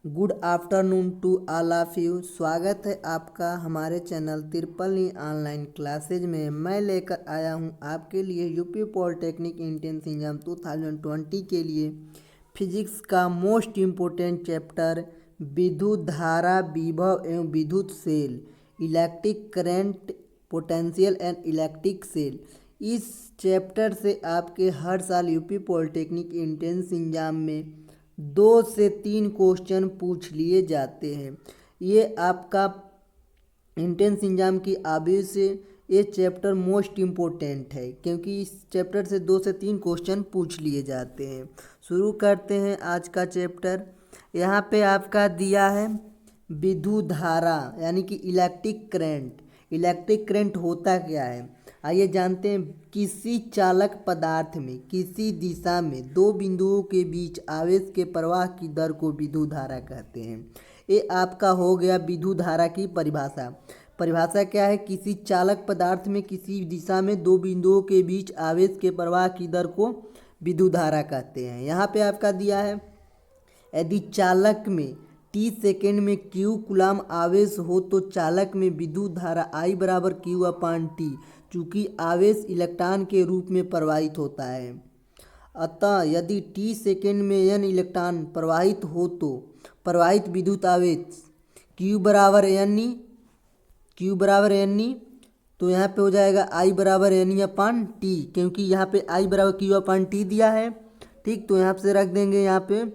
Good afternoon to all of you. स्वागत है आपका हमारे channel triple E online classes में। मैं लेकर आया हूं आपके लिए यूपी पॉलिटेक्निक एंट्रेंस एग्जाम 2020 के लिए फिजिक्स का मोस्ट इम्पोर्टेंट चैप्टर विद्युत धारा, विभव एवं विद्युत cell, electric current, potential and electric cell. इस चैप्टर से आपके हर साल यूपी पॉलिटेक्निक एंट्रेंस एग्जाम में 2 से 3 क्वेश्चन पूछ लिए जाते हैं। ये आपका एंट्रेंस एग्जाम की आबि से ये चैप्टर मोस्ट इम्पोर्टेंट है, क्योंकि इस चैप्टर से 2 से 3 क्वेश्चन पूछ लिए जाते हैं। शुरू करते हैं आज का चैप्टर। यहाँ पे आपका दिया है विद्युत धारा यानी कि इलेक्ट्रिक करंट। इलेक्ट्रिक करंट होता क्या है, आइए जानते हैं। किसी चालक पदार्थ में किसी दिशा में दो बिंदुओं के बीच आवेश के प्रवाह की दर को विद्युत धारा कहते हैं। ये आपका हो गया विद्युत धारा की परिभाषा। परिभाषा क्या है, किसी चालक पदार्थ में किसी दिशा में दो बिंदुओं के बीच आवेश के प्रवाह की दर को विद्युत धारा कहते हैं। यहाँ पे आपका दिया है, यदि चालक में t सेकेंड में q कूलाम आवेश हो तो चालक में विद्युत धारा I बराबर Q/T, चूँकि आवेश इलेक्ट्रॉन के रूप में प्रवाहित होता है। अतः यदि t सेकेंड में n इलेक्ट्रॉन प्रवाहित हो तो प्रवाहित विद्युत आवेश Q बराबर N, तो यहाँ पे हो जाएगा I बराबर N/T, क्योंकि यहाँ पे I बराबर Q/T दिया है। ठीक, तो यहाँ से रख देंगे यहाँ पे,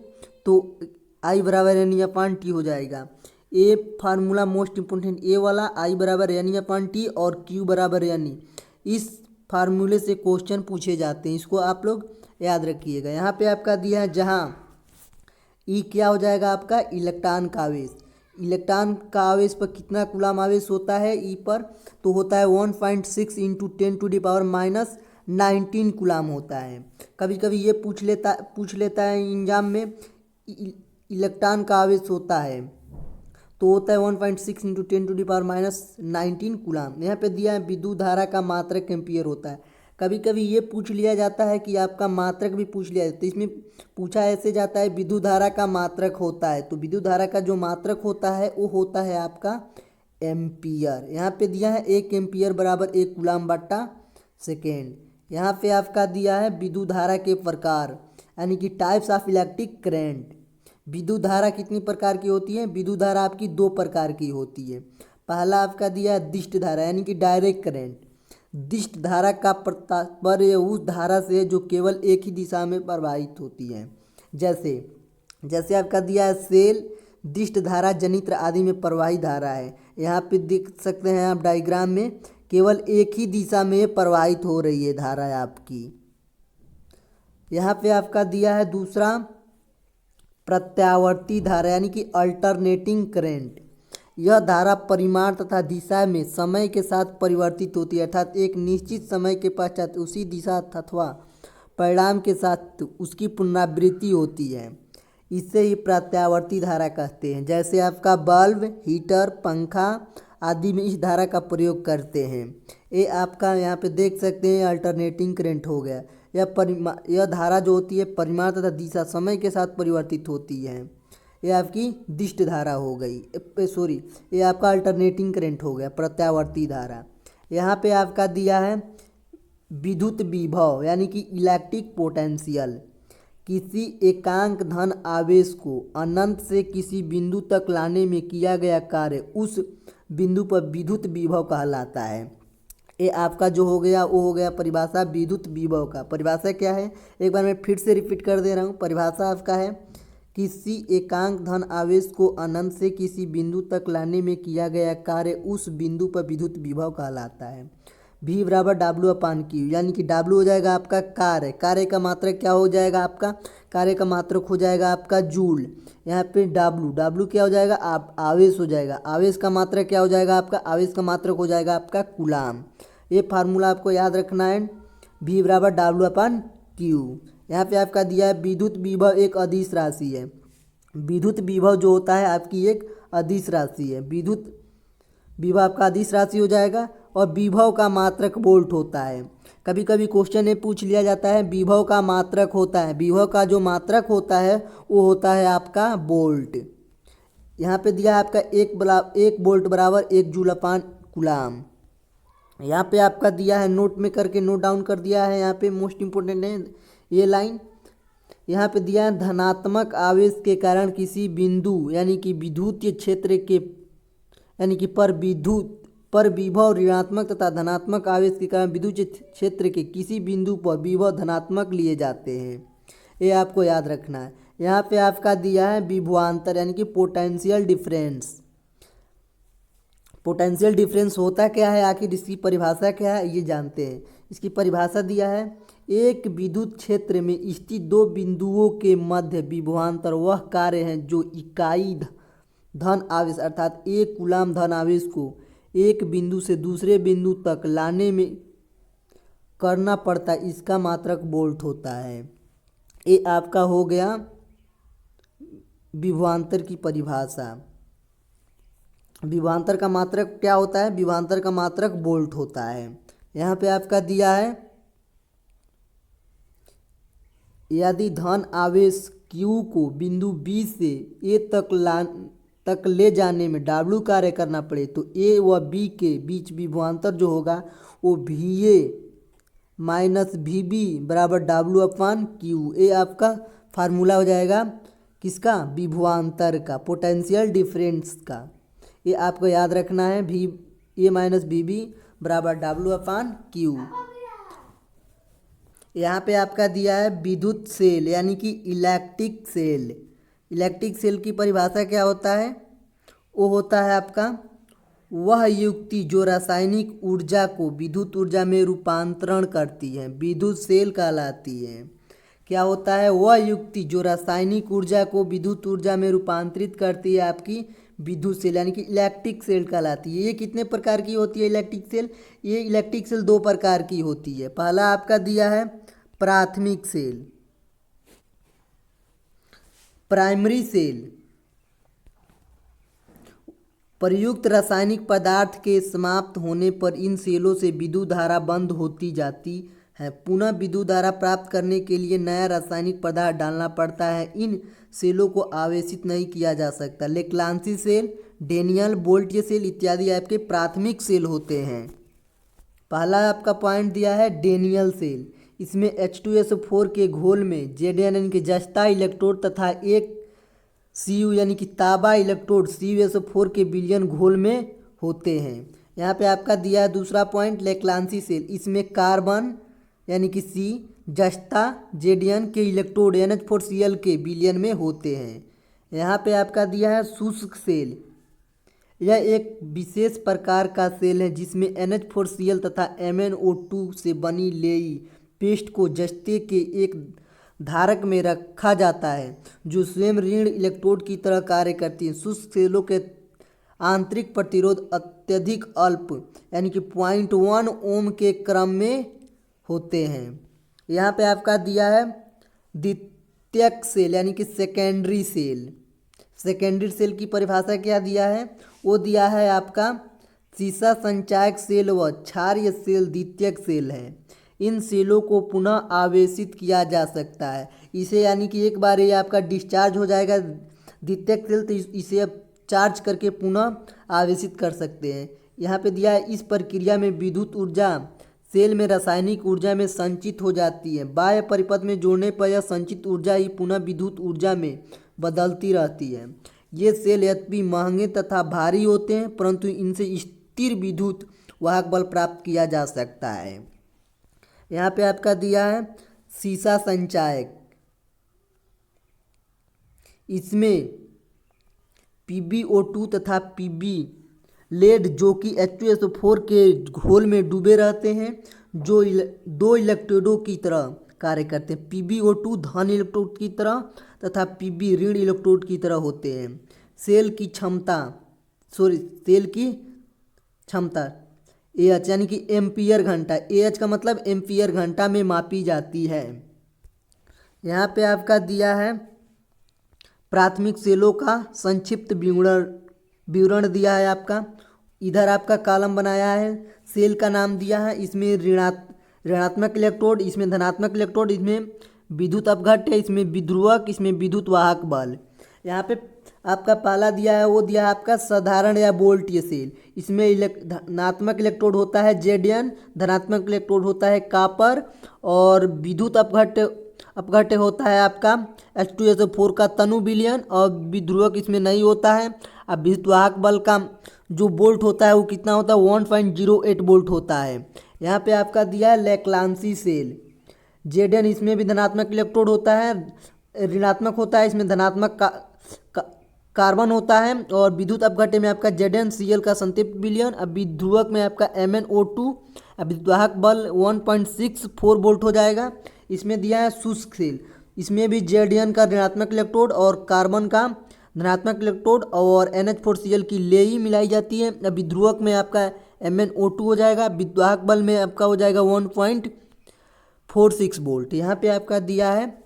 तो I बराबर N/T हो जाएगा। ए फार्मूला मोस्ट इम्पोर्टेंट, ए वाला I बराबर N/T और Q बराबर N, इस फार्मूले से क्वेश्चन पूछे जाते हैं। इसको आप लोग याद रखिएगा। यहाँ पे आपका दिया है, जहाँ ई क्या हो जाएगा आपका इलेक्ट्रॉन का आवेश। इलेक्ट्रॉन का आवेश पर कितना कूलाम आवेश होता है ई पर, तो होता है 1.6 × 10⁻⁹ कूलाम होता है। कभी कभी ये पूछ लेता है एग्जाम में, इलेक्ट्रॉन का आवेश होता है तो होता है 1.6 × 10⁻⁹ कूलाम। यहाँ पे दिया है विद्युत धारा का मात्रक एम्पियर होता है। कभी कभी ये पूछ लिया जाता है कि आपका मात्रक भी पूछ लिया जाता है, तो इसमें पूछा ऐसे जाता है विद्युत धारा का मात्रक होता है, तो विद्युत धारा का जो मात्रक होता है वो होता है आपका एम्पियर। यहाँ पे दिया है 1 एम्पियर बराबर 1 कूलाम बट्टा सेकेंड। यहाँ पे आपका दिया है विद्युत धारा के प्रकार यानी कि टाइप्स ऑफ इलेक्ट्रिक करंट। विद्युत धारा कितनी प्रकार की होती है, विद्युत धारा आपकी 2 प्रकार की होती है। पहला आपका दिया है दिष्ट धारा यानी कि डायरेक्ट करंट। दिष्ट धारा का तात्पर्य उस धारा से जो केवल एक ही दिशा में प्रवाहित होती है। जैसे आपका दिया है सेल, दिष्ट धारा जनित्र आदि में प्रवाहित धारा है। यहाँ पे देख सकते हैं आप डायग्राम में, केवल एक ही दिशा में प्रवाहित हो रही है धारा आपकी। यहाँ पे आपका दिया है दूसरा प्रत्यावर्ती धारा यानी कि अल्टरनेटिंग करंट। यह धारा परिमाण तथा दिशा में समय के साथ परिवर्तित होती है, अर्थात एक निश्चित समय के पश्चात उसी दिशा अथवा परिणाम के साथ उसकी पुनरावृत्ति होती है। इसे ही प्रत्यावर्ती धारा कहते हैं। जैसे आपका बल्ब, हीटर, पंखा आदि में इस धारा का प्रयोग करते हैं। ये आपका यहाँ पे देख सकते हैं अल्टरनेटिंग करंट हो गया। यह धारा जो होती है परिमाण तथा दिशा समय के साथ परिवर्तित होती है। ये आपकी दिष्ट धारा हो गई, ये आपका अल्टरनेटिंग करंट हो गया, प्रत्यावर्ती धारा। यहाँ पे आपका दिया है विद्युत विभव यानी कि इलेक्ट्रिक पोटेंशियल। किसी एकांक धन आवेश को अनंत से किसी बिंदु तक लाने में किया गया कार्य उस बिंदु पर विद्युत विभव कहलाता है। ये आपका जो हो गया वो हो गया परिभाषा विद्युत विभव का। परिभाषा क्या है, एक बार मैं फिर से रिपीट कर दे रहा हूँ। परिभाषा आपका है, किसी एकांक धन आवेश को अनंत से किसी बिंदु तक लाने में किया गया कार्य उस बिंदु पर विद्युत विभव कहलाता है। V बराबर W/Q, यानी कि W हो जाएगा आपका कार्य का मात्रक क्या हो जाएगा आपका, कार्य का मात्रक हो जाएगा आपका जूल। यहाँ पे W क्या हो जाएगा, आप आवेश हो जाएगा। आवेश का मात्रक क्या हो जाएगा आपका, आवेश का मात्रक हो जाएगा आपका कूलाम। ये फार्मूला आपको याद रखना है, V बराबर W/Q। यहाँ पे आपका दिया है विद्युत विभव एक अदिश राशि है। विद्युत विभव जो होता है आपकी एक अदिश राशि है। विद्युत विभव आपका अदिश राशि हो जाएगा और विभव का मात्रक वोल्ट होता है। कभी कभी क्वेश्चन में पूछ लिया जाता है विभव का मात्रक होता है, विभव का जो मात्रक होता है वो होता है आपका वोल्ट। यहाँ पे दिया है आपका एक वोल्ट बराबर 1 जूल अपान कूलाम। यहाँ पे आपका दिया है, नोट में करके नोट डाउन कर दिया है, यहाँ पे मोस्ट इम्पोर्टेंट है ये लाइन। यहाँ पे दिया है धनात्मक आवेश के कारण किसी बिंदु यानी कि विद्युतीय क्षेत्र के यानी कि पर विभव ऋणात्मक तथा धनात्मक आवेश के कारण विद्युत क्षेत्र के किसी बिंदु पर विभव धनात्मक लिए जाते हैं। ये आपको याद रखना है। यहाँ पे आपका दिया है विभवांतर यानी कि पोटेंशियल डिफरेंस। पोटेंशियल डिफरेंस होता क्या है, आखिर इसकी परिभाषा क्या है, ये जानते हैं। इसकी परिभाषा दिया है, एक विद्युत क्षेत्र में स्थित दो बिंदुओं के मध्य विभवांतर वह कार्य है जो इकाई धन आवेश अर्थात 1 कूलाम धन आवेश को एक बिंदु से दूसरे बिंदु तक लाने में करना पड़ता है, इसका मात्रक वोल्ट होता है। ये आपका हो गया विभवांतर की परिभाषा। विभवांतर का मात्रक क्या होता है, विभवांतर का मात्रक वोल्ट होता है। यहाँ पे आपका दिया है, यदि धन आवेश Q को बिंदु B से A तक ले जाने में W कार्य करना पड़े तो A व B के बीच विभवांतर जो होगा वो VA माइनस VB बराबर W अपान Q। ये आपका फार्मूला हो जाएगा किसका, विभवांतर का, पोटेंशियल डिफरेंस का। ये आपको याद रखना है, A माइनस VB बराबर W अपान Q। यहाँ पे आपका दिया है विद्युत सेल यानी कि इलेक्ट्रिक सेल। इलेक्ट्रिक सेल की परिभाषा क्या होता है, वो होता है आपका वह युक्ति जो रासायनिक ऊर्जा को विद्युत ऊर्जा में रूपांतरण करती है, विद्युत सेल कहलाती है। क्या होता है, वह युक्ति जो रासायनिक ऊर्जा को विद्युत ऊर्जा में रूपांतरित करती है, आपकी विद्युत सेल यानी कि इलेक्ट्रिक सेल कहलाती है। ये कितने प्रकार की होती है इलेक्ट्रिक सेल, ये इलेक्ट्रिक सेल 2 प्रकार की होती है। पहला आपका दिया है प्राथमिक सेल, प्राइमरी सेल। प्रयुक्त रासायनिक पदार्थ के समाप्त होने पर इन सेलों से विद्युत धारा बंद होती जाती है। पुनः विद्युत धारा प्राप्त करने के लिए नया रासायनिक पदार्थ डालना पड़ता है। इन सेलों को आवेशित नहीं किया जा सकता। लेक्लांसी सेल, डेनियल, वोल्टियर सेल इत्यादि आपके प्राथमिक सेल होते हैं। पहला आपका पॉइंट दिया है डेनियल सेल। इसमें H2SO4 के घोल में Zn यानी कि जस्ता इलेक्ट्रोड तथा एक Cu यानी कि तांबा इलेक्ट्रोड CuSO4 के विलयन घोल में होते हैं। यहाँ पे आपका दिया है दूसरा पॉइंट लेक्लांसी सेल। इसमें कार्बन यानी कि C, जस्ता Zn के इलेक्ट्रोड NH4Cl के विलयन में होते हैं। यहाँ पे आपका दिया है शुष्क सेल। यह एक विशेष प्रकार का सेल है जिसमें NH4Cl तथा MnO2 से बनी लेई पेस्ट को जस्ते के एक धारक में रखा जाता है जो स्वयं ऋण इलेक्ट्रोड की तरह कार्य करती है। शुष्क सेलों के आंतरिक प्रतिरोध अत्यधिक अल्प यानी कि 0.1 ओम के क्रम में होते हैं। यहाँ पे आपका दिया है द्वितीयक सेल यानी कि सेकेंडरी सेल। सेकेंडरी सेल की परिभाषा क्या दिया है, वो दिया है आपका सीसा संचायक सेल व क्षारीय सेल द्वितीयक सेल है। इन सेलों को पुनः आवेशित किया जा सकता है। इसे यानी कि एक बार ये आपका डिस्चार्ज हो जाएगा द्वितीयक सेल तो इसे अब चार्ज करके पुनः आवेशित कर सकते हैं। यहाँ पे दिया है इस प्रक्रिया में विद्युत ऊर्जा सेल में रासायनिक ऊर्जा में संचित हो जाती है। बाह्य परिपथ में जोड़ने पर यह संचित ऊर्जा ही पुनः विद्युत ऊर्जा में बदलती रहती है। ये सेल यद्यपि महंगे तथा भारी होते हैं परंतु इनसे स्थिर विद्युत वाहक बल प्राप्त किया जा सकता है। यहाँ पे आपका दिया है सीसा संचायक। इसमें PbO2 तथा Pb लेड जो कि H2SO4 के घोल में डूबे रहते हैं जो दो इलेक्ट्रोडों की तरह कार्य करते हैं। PbO2 धन इलेक्ट्रोड की तरह तथा Pb ऋण इलेक्ट्रोड की तरह होते हैं। सेल की क्षमता AH यानी कि एम्पियर घंटा, AH का मतलब एम्पियर घंटा में मापी जाती है। यहाँ पे आपका दिया है प्राथमिक सेलों का संक्षिप्त विवरण दिया है आपका। इधर आपका कॉलम बनाया है, सेल का नाम दिया है। इसमें ऋणात्मक इलेक्ट्रोड, इसमें धनात्मक इलेक्ट्रोड, इसमें विद्युत अपघट्य, इसमें विध्रुवक, इसमें विद्युत वाहक बल। यहाँ पे आपका पहला दिया है वो दिया है आपका साधारण या वोल्टीय सेल। इसमें धनात्मक इलेक्ट्रोड होता है Zn, धनात्मक इलेक्ट्रोड होता है कॉपर, और विद्युत अपघट्य होता है आपका H2SO4 का तनु विलयन, और विध्रुवक इसमें नहीं होता है। अब विद्युतवाहक बल का जो वोल्ट होता है वो कितना होता है 1.08 वोल्ट होता है। यहाँ पे आपका दिया है लेक्लांसी सेल। Zn इसमें भी धनात्मक इलेक्ट्रोड होता है, ऋणात्मक होता है, इसमें धनात्मक कार्बन होता है, और विद्युत अपघट्य में आपका ZnCl का संतृप्त विलयन। अब विध्रुवक में आपका MnO2। अब विद्युतवाहक बल 1.64 वोल्ट हो जाएगा। इसमें दिया है शुष्क सेल। इसमें भी Zn का ऋणात्मक इलेक्ट्रोड और कार्बन का धनात्मक इलेक्ट्रोड और NH4Cl की लेई मिलाई जाती है। अब विध्रुवक में आपका MnO2 हो जाएगा। विद्युतवाहक बल में आपका हो जाएगा 1.46 वोल्ट। यहाँ पे आपका दिया है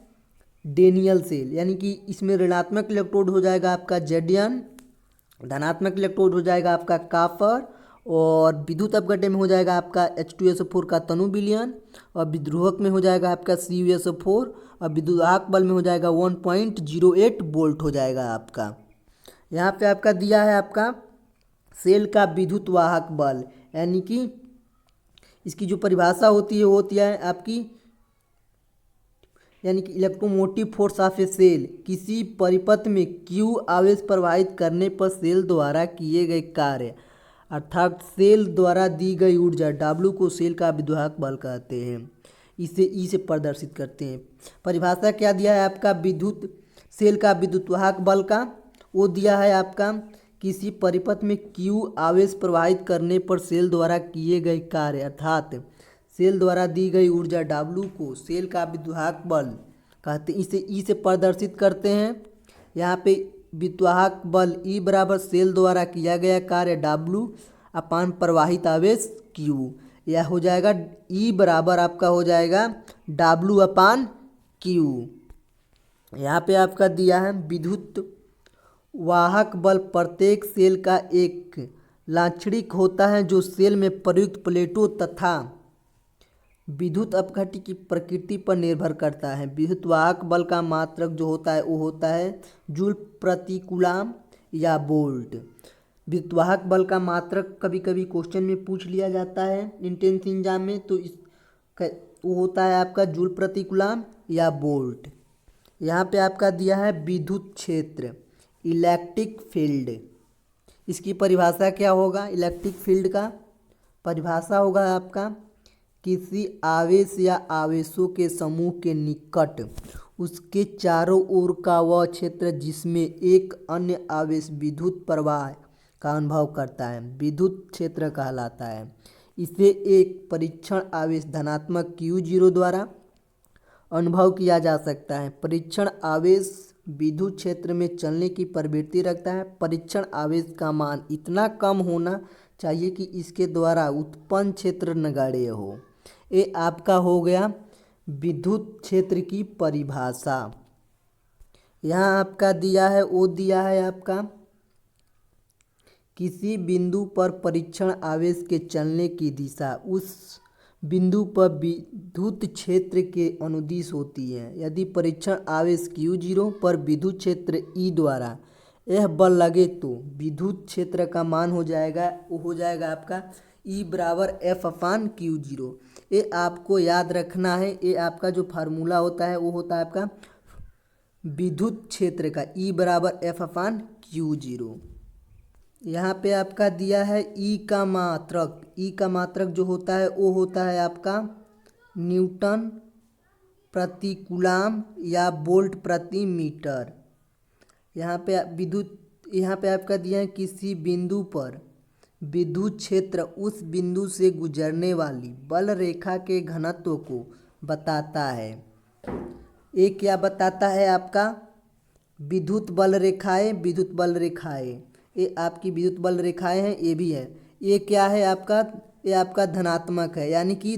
डेनियल सेल, यानी कि इसमें ऋणात्मक इलेक्ट्रोड हो जाएगा आपका Zn, धनात्मक इलेक्ट्रोड हो जाएगा आपका कॉपर, और विद्युत अपघट्य में हो जाएगा आपका H2SO4 का तनु विलयन, और विध्रुवक में हो जाएगा आपका CuSO4, और विद्युतवाहक बल में हो जाएगा 1.08 वोल्ट हो जाएगा आपका। यहाँ पे आपका दिया है आपका सेल का विद्युत वाहक बल, यानी कि इसकी जो परिभाषा होती है वो होती है आपकी, यानी कि electromotive force of a cell, किसी परिपथ में Q आवेश प्रवाहित करने पर सेल द्वारा किए गए कार्य अर्थात सेल द्वारा दी गई ऊर्जा W को सेल का विद्युतवाहक बल कहते हैं। इसे E से प्रदर्शित करते हैं। परिभाषा क्या दिया है आपका सेल का विद्युतवाहक बल का, वो दिया है आपका किसी परिपथ में Q आवेश प्रवाहित करने पर सेल द्वारा किए गए कार्य अर्थात सेल द्वारा दी गई ऊर्जा W को सेल का विद्युतवाहक बल कहते हैं। इसे E से प्रदर्शित करते हैं। यहाँ पे विद्युतवाहक बल E बराबर सेल द्वारा किया गया कार्य W अपान प्रवाहित आवेश Q। यह हो जाएगा E बराबर आपका हो जाएगा W अपान Q। यहाँ पे आपका दिया है विद्युत वाहक बल प्रत्येक सेल का एक लाक्षणिक होता है जो सेल में प्रयुक्त प्लेटों तथा विद्युत अपघट्य की प्रकृति पर निर्भर करता है। विद्युत वाहक बल का मात्रक जो होता है वो होता है जूल प्रति कूलाम या वोल्ट। विद्युत वाहक बल का मात्रक कभी कभी क्वेश्चन में पूछ लिया जाता है इंट्रेंस एग्जाम में, तो वो होता है आपका जूल प्रति कूलाम या वोल्ट। यहाँ पे आपका दिया है विद्युत क्षेत्र इलेक्ट्रिक फील्ड। इसकी परिभाषा क्या होगा, इलेक्ट्रिक फील्ड का परिभाषा होगा आपका किसी आवेश या आवेशों के समूह के निकट उसके चारों ओर का वह क्षेत्र जिसमें एक अन्य आवेश विद्युत प्रवाह का अनुभव करता है विद्युत क्षेत्र कहलाता है। इसे एक परीक्षण आवेश धनात्मक Q0 द्वारा अनुभव किया जा सकता है। परीक्षण आवेश विद्युत क्षेत्र में चलने की प्रवृत्ति रखता है। परीक्षण आवेश का मान इतना कम होना चाहिए कि इसके द्वारा उत्पन्न क्षेत्र नगण्य हो। ये आपका हो गया विद्युत क्षेत्र की परिभाषा। यहाँ आपका दिया है वो दिया है आपका किसी बिंदु पर परीक्षण आवेश के चलने की दिशा उस बिंदु पर विद्युत क्षेत्र के अनुदिश होती है। यदि परीक्षण आवेश Q0 पर विद्युत क्षेत्र E द्वारा यह बल लगे तो विद्युत क्षेत्र का मान हो जाएगा आपका E बराबर F अपान Q0। ये आपको याद रखना है। ये आपका जो फार्मूला होता है वो होता है आपका विद्युत क्षेत्र का E बराबर F अपान Q0। यहाँ पे आपका दिया है E का मात्रक जो होता है वो होता है आपका न्यूटन प्रति कूलाम या वोल्ट प्रति मीटर। यहाँ पे आपका दिया है किसी बिंदु पर विद्युत क्षेत्र उस बिंदु से गुजरने वाली बल रेखा के घनत्व को बताता है। ये क्या बताता है आपका विद्युत बल रेखाएं। ये आपकी विद्युत बल रेखाएं हैं। ये भी है। ये क्या है आपका, ये आपका धनात्मक है, यानी कि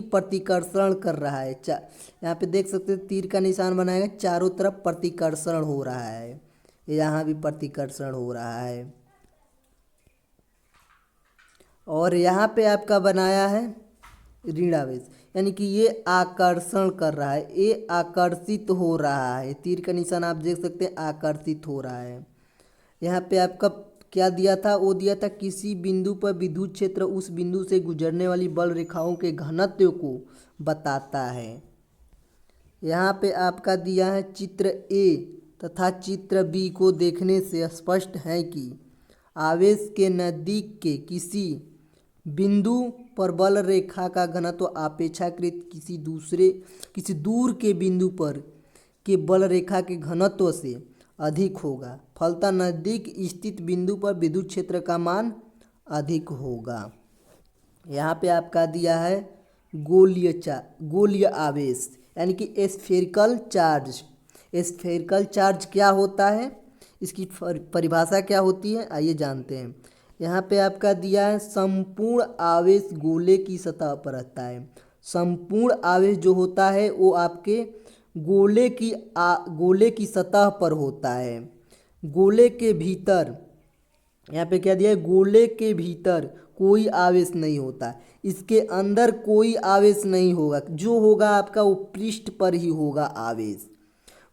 प्रतिकर्षण कर रहा है। यहाँ पे देख सकते हैं तीर का निशान बनाया गया, चारों तरफ प्रतिकर्षण हो रहा है। यहाँ भी प्रतिकर्षण हो रहा है। और यहाँ पे आपका बनाया है ऋण आवेश, यानी कि ये आकर्षण कर रहा है, ये आकर्षित हो रहा है। तीर का निशान आप देख सकते हैं, आकर्षित हो रहा है। यहाँ पे आपका क्या दिया था, वो दिया था किसी बिंदु पर विद्युत क्षेत्र उस बिंदु से गुजरने वाली बल रेखाओं के घनत्व को बताता है। यहाँ पे आपका दिया है चित्र ए तथा चित्र बी को देखने से स्पष्ट है कि आवेश के नज़दीक के किसी बिंदु पर बल रेखा का घनत्व अपेक्षाकृत किसी दूर के बिंदु पर के बल रेखा के घनत्व से अधिक होगा। फलतः नज़दीक स्थित बिंदु पर विद्युत क्षेत्र का मान अधिक होगा। यहाँ पे आपका दिया है गोलीय आवेश, यानी कि स्फेरिकल चार्ज। स्फेरिकल चार्ज क्या होता है, इसकी परिभाषा क्या होती है, आइए जानते हैं। यहाँ पे आपका दिया है संपूर्ण आवेश गोले की सतह पर रहता है। संपूर्ण आवेश जो होता है वो आपके गोले की सतह पर होता है। गोले के भीतर, यहाँ पे क्या दिया है, गोले के भीतर कोई आवेश नहीं होता, इसके अंदर कोई आवेश नहीं होगा, जो होगा आपका वो पृष्ठ पर ही होगा आवेश।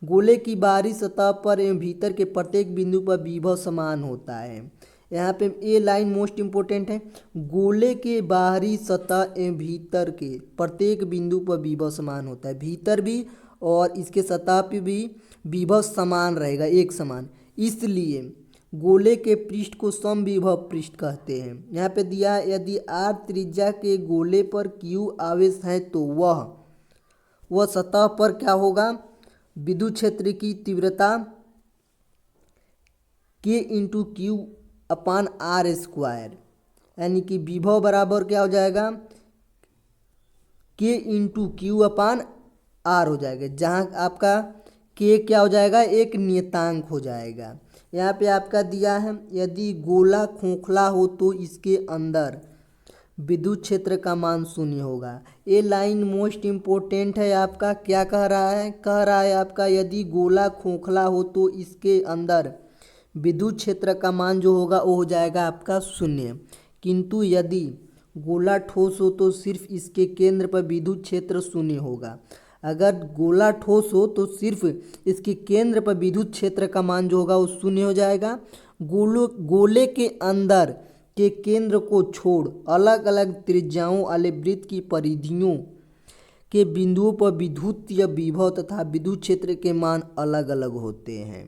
गोले की बाहरी सतह पर एवं भीतर के प्रत्येक बिंदु पर विभव समान होता है। यहाँ पे ये लाइन मोस्ट इम्पोर्टेंट है, गोले के बाहरी सतह एवं भीतर के प्रत्येक बिंदु पर विभव समान होता है। भीतर भी और इसके सतह पे भी विभव समान रहेगा, एक समान, इसलिए गोले के पृष्ठ को समविभव पृष्ठ कहते हैं। यहाँ पे दिया है यदि r त्रिज्या के गोले पर q आवेश है तो वह सतह पर क्या होगा, विद्युत क्षेत्र की तीव्रता k into Q upon R square, यानी कि विभव बराबर क्या हो जाएगा, k into Q upon R हो जाएगा, जहाँ आपका k क्या हो जाएगा, एक नियतांक हो जाएगा। यहाँ पे आपका दिया है यदि गोला खोखला हो तो इसके अंदर विद्युत क्षेत्र का मान शून्य होगा। ये लाइन मोस्ट इम्पोर्टेंट है आपका, क्या कह रहा है आपका यदि गोला खोखला हो तो इसके अंदर विद्युत क्षेत्र का मान जो होगा वो हो जाएगा आपका शून्य, किंतु यदि गोला ठोस हो तो सिर्फ इसके केंद्र पर विद्युत क्षेत्र शून्य होगा। अगर गोला ठोस हो तो सिर्फ इसके केंद्र पर विद्युत क्षेत्र का मान जो होगा वो शून्य हो जाएगा। गोले के अंदर के केंद्र को छोड़ अलग अलग त्रिज्याओं वाले वृत्त की परिधियों के बिंदुओं पर विद्युतीय विभव तथा विद्युत क्षेत्र के मान अलग अलग होते हैं।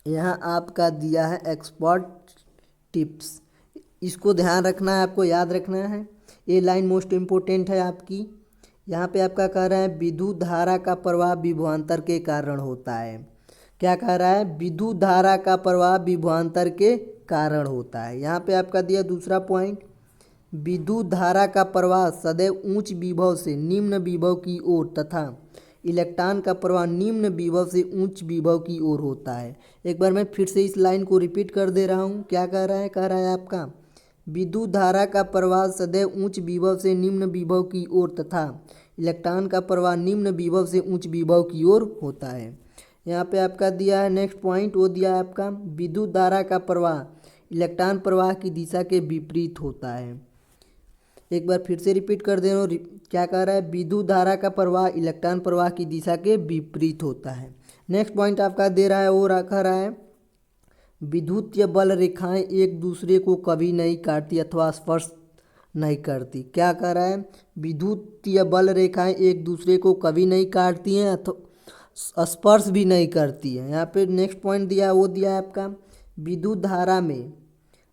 यहाँ आपका दिया है एक्सपर्ट टिप्स, इसको ध्यान रखना है, आपको याद रखना है। ये लाइन मोस्ट इम्पोर्टेंट है आपकी। यहाँ पे आपका कह रहा है विद्युत धारा का प्रवाह विभवांतर के कारण होता है। क्या कह रहा है, विद्युत धारा का प्रवाह विभवांतर के कारण होता है। यहाँ पे आपका दिया दूसरा पॉइंट, विद्युत धारा का प्रवाह सदैव उच्च विभव से निम्न विभव की ओर तथा इलेक्ट्रॉन का प्रवाह निम्न विभव से उच्च विभव की ओर होता है। एक बार मैं फिर से इस लाइन को रिपीट कर दे रहा हूँ। क्या कह रहा है आपका विद्युत धारा का प्रवाह सदैव उच्च विभव से निम्न विभव की ओर तथा इलेक्ट्रॉन का प्रवाह निम्न विभव से उच्च विभव की ओर होता है। यहाँ पे आपका दिया है नेक्स्ट पॉइंट, वो दिया है आपका विद्युत धारा का प्रवाह इलेक्ट्रॉन प्रवाह की दिशा के विपरीत होता है। एक बार फिर से रिपीट कर दे रहा हूँ, क्या कह रहा है, विद्युत धारा का प्रवाह इलेक्ट्रॉन प्रवाह की दिशा के विपरीत होता है। नेक्स्ट पॉइंट आपका दे रहा है, वो रखा रहा है विद्युतीय बल रेखाएं एक दूसरे को कभी नहीं काटती अथवा स्पर्श नहीं करती। क्या कह रहा है, विद्युतीय बल रेखाएं एक दूसरे को कभी नहीं काटती हैं अथवा स्पर्श भी नहीं करती हैं। यहाँ पे नेक्स्ट पॉइंट दिया है, वो दिया है आपका विद्युत धारा में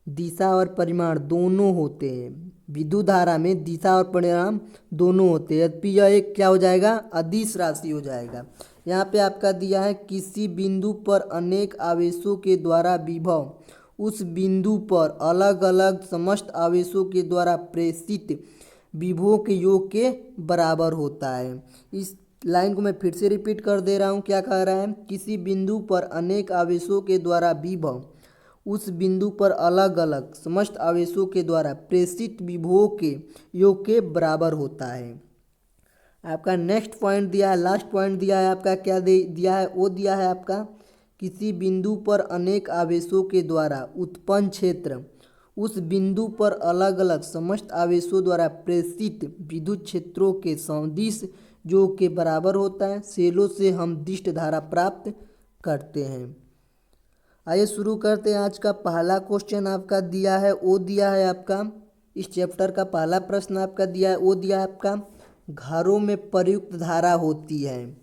दिशा और परिमाण दोनों होते हैं। विद्युत धारा में दिशा और परिमाण दोनों होते हैं, यद्यपि यह एक क्या हो जाएगा, अदिश राशि हो जाएगा। यहाँ पे आपका दिया है किसी बिंदु पर अनेक आवेशों के द्वारा विभव उस बिंदु पर अलग अलग समस्त आवेशों के द्वारा प्रेषित विभवों के योग के बराबर होता है। इस लाइन को मैं फिर से रिपीट कर दे रहा हूँ। क्या कह रहा है, किसी बिंदु पर अनेक आवेशों के द्वारा विभव उस बिंदु पर अलग अलग समस्त आवेशों के द्वारा प्रेषित विभवों के योग के बराबर होता है। आपका नेक्स्ट पॉइंट दिया है, लास्ट पॉइंट दिया है आपका, क्या दिया है, वो दिया है आपका किसी बिंदु पर अनेक आवेशों के द्वारा उत्पन्न क्षेत्र उस बिंदु पर अलग अलग समस्त आवेशों द्वारा प्रेषित विद्युत क्षेत्रों के सदिश जो के बराबर होता है। सेलों से हम दिष्ट धारा प्राप्त करते हैं। आइए शुरू करते हैं। आज का पहला क्वेश्चन आपका दिया है, वो दिया है आपका इस चैप्टर का पहला प्रश्न आपका दिया है, वो दिया है आपका घरों में प्रयुक्त धारा होती है।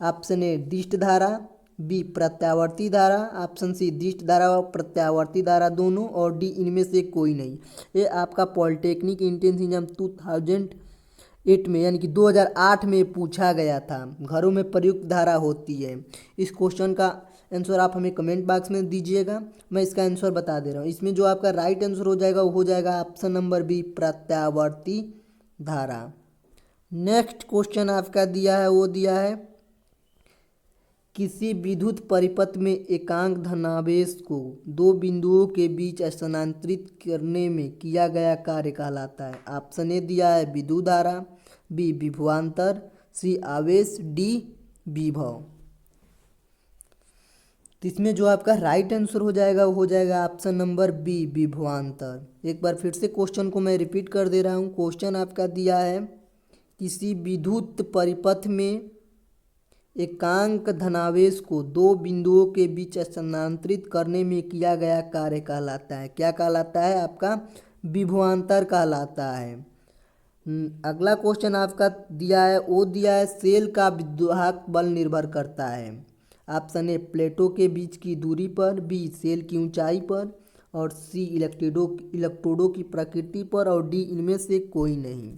ऑप्शन ए दिष्ट धारा, बी प्रत्यावर्ती धारा, ऑप्शन सी दिष्ट धारा और प्रत्यावर्ती धारा दोनों, और डी इनमें से कोई नहीं। ये आपका पॉलिटेक्निक एंट्रेंस एग्जाम 2008 में यानी कि 2008 में पूछा गया था। घरों में प्रयुक्त धारा होती है। इस क्वेश्चन का आंसर आप हमें कमेंट बॉक्स में दीजिएगा। मैं इसका आंसर बता दे रहा हूँ। इसमें जो आपका राइट आंसर हो जाएगा वो हो जाएगा ऑप्शन नंबर बी प्रत्यावर्ती धारा। नेक्स्ट क्वेश्चन आपका दिया है, वो दिया है किसी विद्युत परिपथ में एकांक धनावेश को दो बिंदुओं के बीच स्थानांतरित करने में किया गया कार्य कहलाता है। ऑप्शन ए दिया है विद्युत धारा, बी विभवांतर, सी आवेश, डी विभव। तो इसमें जो आपका राइट आंसर हो जाएगा वो हो जाएगा ऑप्शन नंबर बी विभवांतर। एक बार फिर से क्वेश्चन को मैं रिपीट कर दे रहा हूँ। क्वेश्चन आपका दिया है किसी विद्युत परिपथ में एकांक धनावेश को दो बिंदुओं के बीच स्थानांतरित करने में किया गया कार्य कहलाता है। क्या कहलाता है? आपका विभवांतर कहलाता है। अगला क्वेश्चन आपका दिया है, वो दिया है सेल का विद्युत बल निर्भर करता है। ऑप्शन ए प्लेटों के बीच की दूरी पर, बी सेल की ऊंचाई पर, और सी इलेक्ट्रोडों की प्रकृति पर, और डी इनमें से कोई नहीं।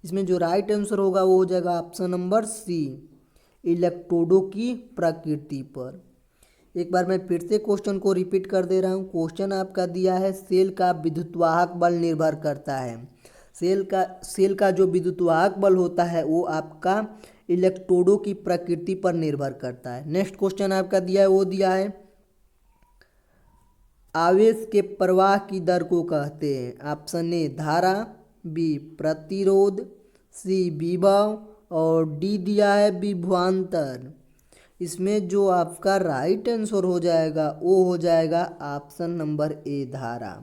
इसमें जो राइट आंसर होगा वो हो जाएगा ऑप्शन नंबर सी इलेक्ट्रोडों की प्रकृति पर। एक बार मैं फिर से क्वेश्चन को रिपीट कर दे रहा हूँ। क्वेश्चन आपका दिया है सेल का विद्युतवाहक बल निर्भर करता है। सेल का जो विद्युतवाहक बल होता है वो आपका इलेक्ट्रोडों की प्रकृति पर निर्भर करता है। नेक्स्ट क्वेश्चन आपका दिया है, वो दिया है आवेश के प्रवाह की दर को कहते हैं। ऑप्शन ए धारा, बी प्रतिरोध, सी विभव, और डी दिया है विभवांतर। इसमें जो आपका राइट आंसर हो जाएगा वो हो जाएगा ऑप्शन नंबर ए धारा।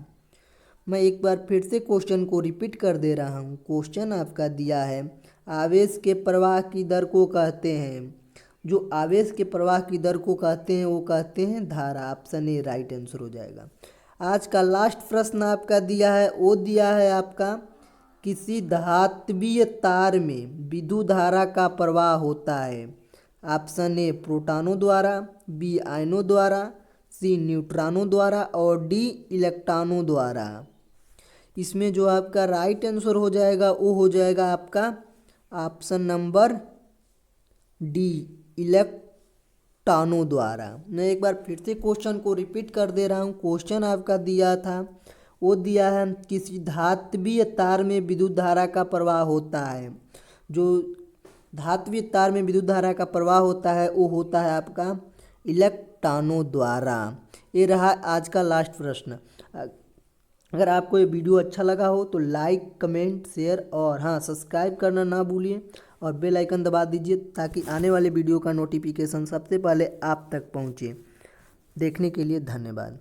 मैं एक बार फिर से क्वेश्चन को रिपीट कर दे रहा हूँ। क्वेश्चन आपका दिया है आवेश के प्रवाह की दर को कहते हैं। जो आवेश के प्रवाह की दर को कहते हैं वो कहते हैं धारा। ऑप्शन ए राइट आंसर हो जाएगा। आज का लास्ट प्रश्न आपका दिया है, वो दिया है आपका किसी धात्विय तार में विद्युत धारा का प्रवाह होता है। ऑप्शन ए प्रोटॉनों द्वारा, बी आयनों द्वारा, सी न्यूट्रॉनों द्वारा, और डी इलेक्ट्रॉनों द्वारा। इसमें जो आपका राइट आंसर हो जाएगा वो हो जाएगा आपका ऑप्शन नंबर डी इलेक्ट्रॉनों द्वारा। मैं एक बार फिर से क्वेश्चन को रिपीट कर दे रहा हूँ। क्वेश्चन आपका दिया था, वो दिया है किसी धात्विय तार में विद्युत धारा का प्रवाह होता है। जो धात्विय तार में विद्युत धारा का प्रवाह होता है वो होता है आपका इलेक्ट्रॉनों द्वारा। ये रहा आज का लास्ट प्रश्न। अगर आपको ये वीडियो अच्छा लगा हो तो लाइक, कमेंट, शेयर और हाँ सब्सक्राइब करना ना भूलिए, और बेल आइकन दबा दीजिए ताकि आने वाले वीडियो का नोटिफिकेशन सबसे पहले आप तक पहुँचे। देखने के लिए धन्यवाद।